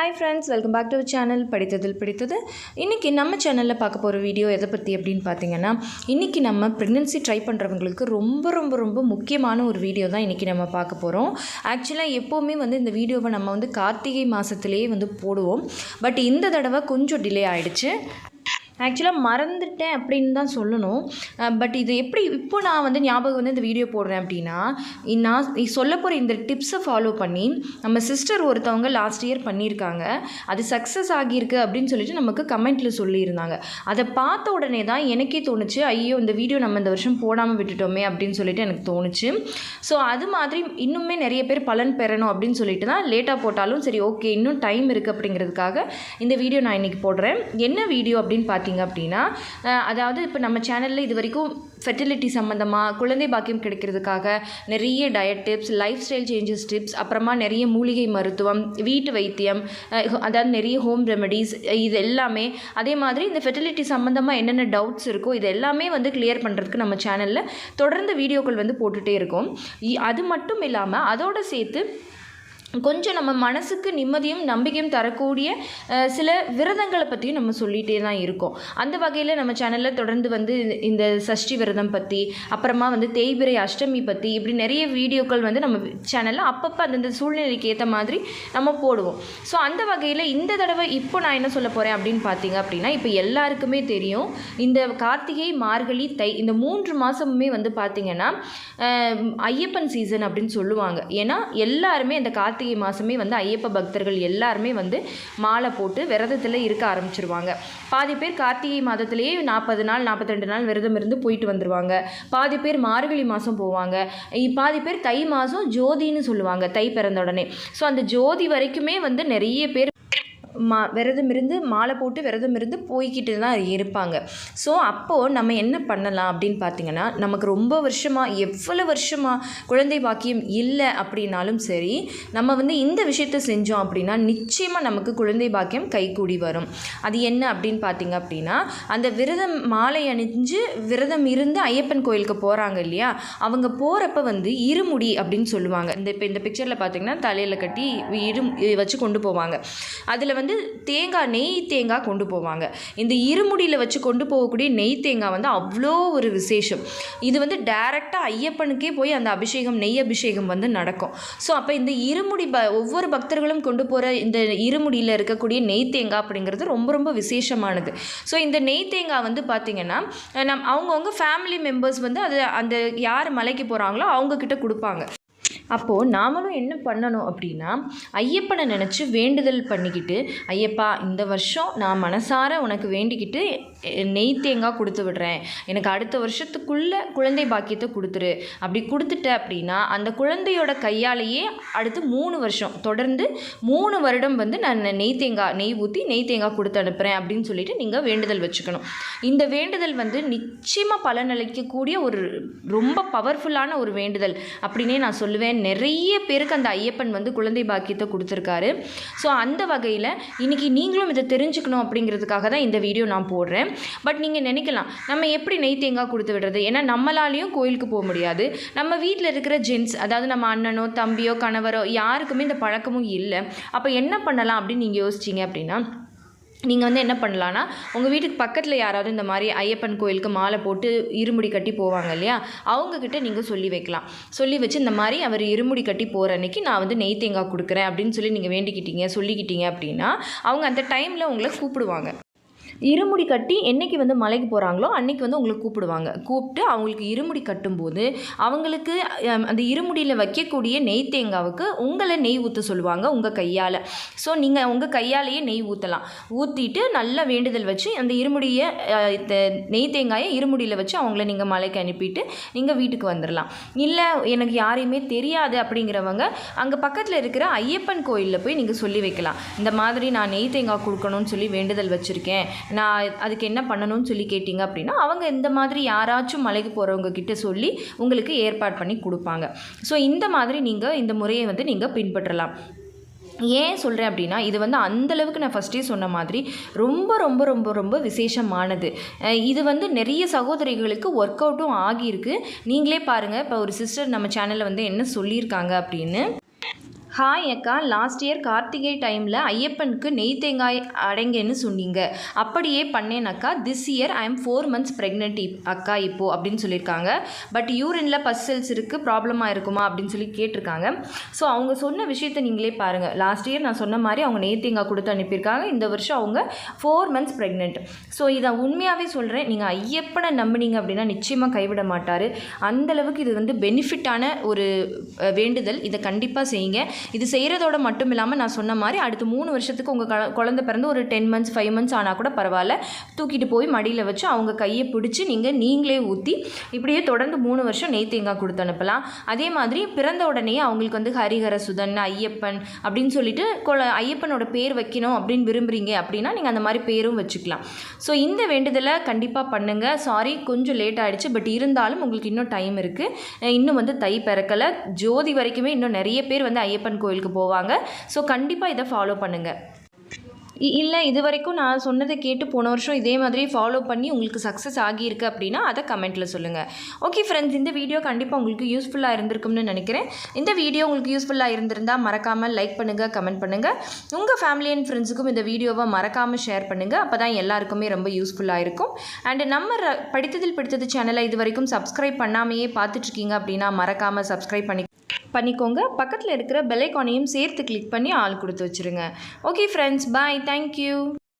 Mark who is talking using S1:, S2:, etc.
S1: Hi friends, welcome back to our channel படித்ததில் பிடித்தது. இன்னைக்கு நம்ம சேனல்ல பார்க்க போற வீடியோ எதை பத்தி அப்படினு பாத்தீங்கன்னா, இன்னைக்கு நம்ம பிரெக்னன்சி ட்ரை பண்றவங்களுக்கு ரொம்ப முக்கியமான ஒரு வீடியோ தான் இன்னைக்கு நம்ம பார்க்க போறோம். ஆக்சுவலா எப்பவுமே இந்த வீடியோவை நம்ம கார்த்திகை மாசத்திலேயே போடுவோம். பட் இந்த தடவை கொஞ்சம் டிலே ஆயிடுச்சு. ஆக்சுவலாக மறந்துட்டேன் அப்படின்னு தான் சொல்லணும். பட் இது எப்படி இப்போ நான் ஞாபகம் இந்த வீடியோ போடுறேன் அப்படின்னா, நான் சொல்ல போகிற இந்த டிப்ஸை ஃபாலோ பண்ணி நம்ம சிஸ்டர் ஒருத்தவங்க லாஸ்ட் இயர் பண்ணியிருக்காங்க. அது சக்ஸஸ் ஆகியிருக்கு அப்படின்னு சொல்லிட்டு நமக்கு கமெண்ட்டில் சொல்லியிருந்தாங்க. அதை பார்த்த உடனே தான் எனக்கே தோணுச்சு, ஐயோ இந்த வீடியோ நம்ம இந்த வருஷம் போடாமல் விட்டுட்டோமே அப்படின்னு சொல்லிட்டு எனக்கு தோணுச்சு. ஸோ அது மாதிரி இன்னுமே நிறைய பேர் பலன் பெறணும் அப்படின்னு சொல்லிட்டு தான் லேட்டாக போட்டாலும் சரி ஓகே இன்னும் டைம் இருக்குது அப்படிங்கிறதுக்காக இந்த வீடியோ நான் இன்றைக்கி போடுறேன். என்ன வீடியோ அப்படின்னு பார்த்தீங்கன்னா அதாவது இப்போ நம்ம சேனலில் இது வரைக்கும் ஃபெர்டிலிட்டி சம்மந்தமாக குழந்தை பாக்கியம் கிடைக்கிறதுக்காக நிறைய diet tips, life style changes tips, அப்புறமா நிறைய மூலிகை மருத்துவம், வீட்டு வைத்தியம், அதாவது நிறைய ஹோம் ரெமெடிஸ், இது எல்லாமே அதே மாதிரி இந்த ஃபெர்டிலிட்டி சம்மந்தமாக என்னென்ன டவுட்ஸ் இருக்கோ இது எல்லாமே கிளியர் பண்ணுறதுக்கு நம்ம சேனலில் தொடர்ந்து வீடியோக்கள் போட்டுகிட்டே இருக்கோம். அது மட்டும் இல்லாமல் அதோடு சேர்த்து கொஞ்சம் நம்ம மனசுக்கு நிம்மதியும் நம்பிக்கையும் தரக்கூடிய சில விரதங்களை பற்றியும் நம்ம சொல்லிகிட்டே தான் இருக்கோம். அந்த வகையில் நம்ம சேனலில் தொடர்ந்து இந்த சஷ்டி விரதம் பற்றி, அப்புறமா தேய்பிறை அஷ்டமி பற்றி, இப்படி நிறைய வீடியோக்கள் நம்ம சேனலில் அப்பப்போ அந்தந்த சூழ்நிலைக்கு ஏற்ற மாதிரி நம்ம போடுவோம். ஸோ அந்த வகையில் இந்த தடவை இப்போ நான் என்ன சொல்ல போகிறேன் அப்படின்னு பார்த்தீங்க அப்படின்னா, இப்போ எல்லாருக்குமே தெரியும் இந்த கார்த்திகை, மார்கழி, தை இந்த 3 மாதமுமே பார்த்திங்கன்னா ஐயப்பன் சீசன் அப்படின்னு சொல்லுவாங்க. ஏன்னா எல்லாருமே இந்த கார்த்திகை மாதமே ஐயப்ப பக்தர்கள் எல்லாருமே மாலை போட்டு விரதத்தில் இருக்க ஆரம்பிச்சிருவாங்க. பாதி பேர் கார்த்திகை மாதத்திலேயே 40 நாள் 42 நாள் விரதம் இருந்து போயிட்டு வந்துடுவாங்க. பாதி பேர் மார்கழி மாதம் போவாங்க. பாதி பேர் தை மாதம் ஜோதின்னு சொல்லுவாங்க, தை பிறந்த உடனே. ஸோ அந்த ஜோதி வரைக்குமே நிறைய பேர் விரதம் இருந்து மாலை போட்டு விரதம் இருந்து போய்கிட்டு தான் இருப்பாங்க. ஸோ அப்போது நம்ம என்ன பண்ணலாம் அப்படின்னு பார்த்தீங்கன்னா, நமக்கு ரொம்ப வருஷமாக எவ்வளோ வருஷமாக குழந்தை பாக்கியம் இல்லை அப்படின்னாலும் சரி, நம்ம இந்த விஷயத்தை செஞ்சோம் அப்படின்னா நிச்சயமாக நமக்கு குழந்தை பாக்கியம் கைகூடி வரும். அது என்ன அப்படின்னு பார்த்தீங்க அப்படின்னா, அந்த விரதம் மாலை அணிஞ்சு விரதம் இருந்து ஐயப்பன் கோயிலுக்கு போகிறாங்க இல்லையா, அவங்க போகிறப்ப இருமுடி அப்படின்னு சொல்லுவாங்க. இப்போ இந்த பிக்சரில் பார்த்தீங்கன்னா தலையில் கட்டி வச்சு கொண்டு போவாங்க. அதில் தேங்காய், நெய் தேங்காய் கொண்டு போவாங்க. இந்த இருமுடியில் வச்சு கொண்டு போகக்கூடிய நெய் தேங்காய் அவ்வளோ ஒரு விசேஷம். இது டைரெக்டாக ஐயப்பனுக்கே போய் அந்த அபிஷேகம், நெய் அபிஷேகம் நடக்கும். ஸோ அப்போ இந்த இருமுடி ஒவ்வொரு பக்தர்களும் கொண்டு போகிற இந்த இருமுடியில் இருக்கக்கூடிய நெய் தேங்காய் அப்படிங்கிறது ரொம்ப விசேஷமானது. ஸோ இந்த நெய் தேங்காய் பார்த்திங்கன்னா அவங்கவுங்க ஃபேமிலி மெம்பர்ஸ் அது அந்த யார் மலைக்கு போகிறாங்களோ அவங்கக்கிட்ட கொடுப்பாங்க. அப்போது நாமளும் என்ன பண்ணணும் அப்படின்னா, ஐயப்பனை நினச்சி வேண்டுதல் பண்ணிக்கிட்டு, ஐயப்பா இந்த வருஷம் நான் மனசார உனக்கு வேண்டிக்கிட்டு நெய் தேங்காய் கொடுத்து விடுறேன், எனக்கு அடுத்த வருஷத்துக்குள்ளே குழந்தை பாக்கியத்தை கொடுத்துரு. அப்படி கொடுத்துட்ட அப்படின்னா அந்த குழந்தையோட கையாலேயே அடுத்து 3 வருஷம் தொடர்ந்து 3 வருடம் நான் நெய் ஊற்றி நெய் தேங்காய் கொடுத்து அனுப்புகிறேன் அப்படின்னு சொல்லிட்டு நீங்கள் வேண்டுதல் வச்சுக்கணும். இந்த வேண்டுதல் நிச்சயமாக பலனளிக்கக்கூடிய ஒரு ரொம்ப பவர்ஃபுல்லான ஒரு வேண்டுதல் அப்படின்னே நான் சொல்லுவேன். நிறைய பேருக்கு அந்த ஐயப்பன் குழந்தை பாக்கியத்தை கொடுத்துருக்காரு. ஸோ அந்த வகையில் இன்றைக்கி நீங்களும் இதை தெரிஞ்சுக்கணும் அப்படிங்கிறதுக்காக தான் இந்த வீடியோ நான் போடுறேன். பட் நீங்கள் நினைக்கலாம், நம்ம எப்படி நெய் தேங்காய் கொடுத்து விடுறது? ஏன்னா நம்மளாலையும் கோயிலுக்கு போக முடியாது. நம்ம வீட்டில் இருக்கிற ஜென்ஸ், அதாவது நம்ம அண்ணனோ தம்பியோ கணவரோ யாருக்குமே இந்த பழக்கமும் இல்லை. அப்போ என்ன பண்ணலாம் அப்படின்னு நீங்கள் யோசிச்சிங்க அப்படின்னா, நீங்கள் என்ன பண்ணலான்னா, உங்கள் வீட்டுக்கு பக்கத்தில் யாராவது இந்த மாதிரி ஐயப்பன் கோயிலுக்கு மாலை போட்டு இருமுடி கட்டி போவாங்க இல்லையா, அவங்கக்கிட்ட நீங்கள் சொல்லி வைக்கலாம். சொல்லி வச்சு இந்த மாதிரி அவர் இருமுடி கட்டி போகிற அன்றைக்கி நான் நெய் தேங்காய் கொடுக்குறேன் அப்படின்னு சொல்லி நீங்கள் சொல்லிக்கிட்டீங்க அப்படின்னா அவங்க அந்த டைமில் உங்களை கூப்பிடுவாங்க. இருமுடி கட்டி என்றைக்கு மலைக்கு போகிறாங்களோ அன்றைக்கி உங்களை கூப்பிட்டு அவங்களுக்கு இருமுடி கட்டும்போது அவங்களுக்கு அந்த இருமுடியில் வைக்கக்கூடிய நெய் தேங்காவுக்கு உங்களை நெய் ஊற்ற சொல்லுவாங்க உங்கள் கையால். ஸோ நீங்கள் உங்கள் கையாலேயே நெய் ஊற்றலாம். ஊற்றிட்டு நல்லா வேண்டுதல் வச்சு அந்த இருமுடியை நெய் தேங்காயை இருமுடியில் வச்சு அவங்கள நீங்கள் மலைக்கு அனுப்பிட்டு நீங்கள் வீட்டுக்கு வந்துடலாம். இல்லை எனக்கு யாரையுமே தெரியாது அப்படிங்கிறவங்க அங்கே பக்கத்தில் இருக்கிற ஐயப்பன் கோயிலில் போய் நீங்கள் சொல்லி வைக்கலாம். இந்த மாதிரி நான் நெய் தேங்காய் கொடுக்கணும்னு சொல்லி வேண்டுதல் வச்சுருக்கேன், நான் அதுக்கு என்ன பண்ணணும்னு சொல்லி கேட்டிங்க அப்படின்னா அவங்க இந்த மாதிரி யாராச்சும் மலைக்கு போகிறவங்க கிட்ட சொல்லி உங்களுக்கு ஏற்பாடு பண்ணி கொடுப்பாங்க. ஸோ இந்த மாதிரி நீங்கள் இந்த முறையை நீங்கள் பின்பற்றலாம். ஏன் சொல்கிறேன் அப்படின்னா, இது அந்தளவுக்கு நான் ஃபஸ்ட்டே சொன்ன மாதிரி ரொம்ப விசேஷமானது. இது நிறைய சகோதரிகளுக்கு ஒர்க் அவுட்டும் ஆகியிருக்கு. நீங்களே பாருங்கள், இப்போ ஒரு சிஸ்டர் நம்ம சேனலில் என்ன சொல்லியிருக்காங்க அப்படின்னு. ஹாய் அக்கா, லாஸ்ட் இயர் கார்த்திகை டைமில் ஐயப்பனுக்கு நெய் தேங்காய் அடைங்கன்னு சொன்னீங்க. அப்படியே பண்ணேன் அக்கா. This year I am 4 months pregnant அக்கா இப்போது அப்படின்னு சொல்லியிருக்காங்க. பட் யூரினில் பஸ் செல்ஸ் இருக்குது, ப்ராப்ளமாக இருக்குமா அப்படின்னு சொல்லி கேட்டிருக்காங்க. ஸோ அவங்க சொன்ன விஷயத்தை நீங்களே பாருங்கள். லாஸ்ட் இயர் நான் சொன்ன மாதிரி அவங்க நெய் தேங்காய் கொடுத்து அனுப்பியிருக்காங்க. இந்த வருஷம் அவங்க 4 months ப்ரெக்னென்ட். ஸோ இதை உண்மையாகவே சொல்கிறேன், நீங்கள் ஐயப்பனை நம்பினீங்க அப்படின்னா நிச்சயமாக கைவிட மாட்டார். அந்தளவுக்கு இது வந்து பெனிஃபிட்டான ஒரு வேண்டுதல். இதை கண்டிப்பாக செய்யுங்க. இது செய்கிறதோட மட்டும் இல்லாமல் நான் சொன்ன மாதிரி அடுத்து 3 வருஷத்துக்கு உங்கள் குழந்தை பிறந்து ஒரு 10 months 5 months ஆனால் கூட பரவாயில்ல, தூக்கிட்டு போய் மடியில் வச்சு அவங்க கையை பிடிச்சி நீங்களே ஊற்றி இப்படியே தொடர்ந்து 3 வருஷம் நெய் தேங்காய் கொடுத்து அனுப்பலாம். அதே மாதிரி பிறந்த உடனே அவங்களுக்கு வந்து ஹரிஹர சுதன், ஐயப்பன் அப்படின்னு சொல்லிட்டு ஐயப்பனோட பேர் வைக்கணும் அப்படின்னு விரும்புகிறீங்க அப்படின்னா நீங்கள் அந்த மாதிரி பேரும் வச்சுக்கலாம். ஸோ இந்த வேண்டுதலை கண்டிப்பாக பண்ணுங்கள். சாரி கொஞ்சம் லேட் ஆகிடுச்சு, பட் இருந்தாலும் உங்களுக்கு இன்னும் டைம் இருக்குது. இன்னும் வந்து தை பிறக்கலை, ஜோதி வரைக்குமே இன்னும் நிறைய பேர் வந்து ஐயப்பன் கோயிலுக்கு போவாங்க. ஸோ கண்டிப்பாக இதை ஃபாலோ பண்ணுங்கள். இல்லை இது வரைக்கும் நான் சொன்னதை கேட்டு போன வருஷம் இதே மாதிரி ஃபாலோ பண்ணி உங்களுக்கு சக்ஸஸ் ஆகியிருக்கு அப்படின்னா அதை கமெண்ட்டில் சொல்லுங்கள். ஓகே ஃப்ரெண்ட்ஸ், இந்த வீடியோ கண்டிப்பாக உங்களுக்கு யூஸ்ஃபுல்லாக இருந்திருக்கும்னு நினைக்கிறேன். இந்த வீடியோ உங்களுக்கு யூஸ்ஃபுல்லாக இருந்திருந்தால் மறக்காமல் லைக் பண்ணுங்கள், கமெண்ட் பண்ணுங்கள். உங்கள் ஃபேமிலி அண்ட் ஃப்ரெண்ட்ஸுக்கும் இந்த வீடியோவை மறக்காமல் ஷேர் பண்ணுங்கள். அப்போ தான் எல்லாருக்குமே ரொம்ப யூஸ்ஃபுல்லாக இருக்கும். அண்டு நம்ம படித்ததில் பிடித்தது சேனலை இது வரைக்கும் சப்ஸ்கிரைப் பண்ணாமையே பார்த்துட்ருக்கீங்க அப்படின்னா மறக்காமல் சப்ஸ்கிரைப் பண்ணிக்கோங்க. பக்கத்தில் இருக்கிற பெல் ஐகானையும் சேர்த்து கிளிக் பண்ணி ஆல் கொடுத்து வச்சுருங்க. ஓகே ஃப்ரெண்ட்ஸ், பாய், தேங்க்யூ.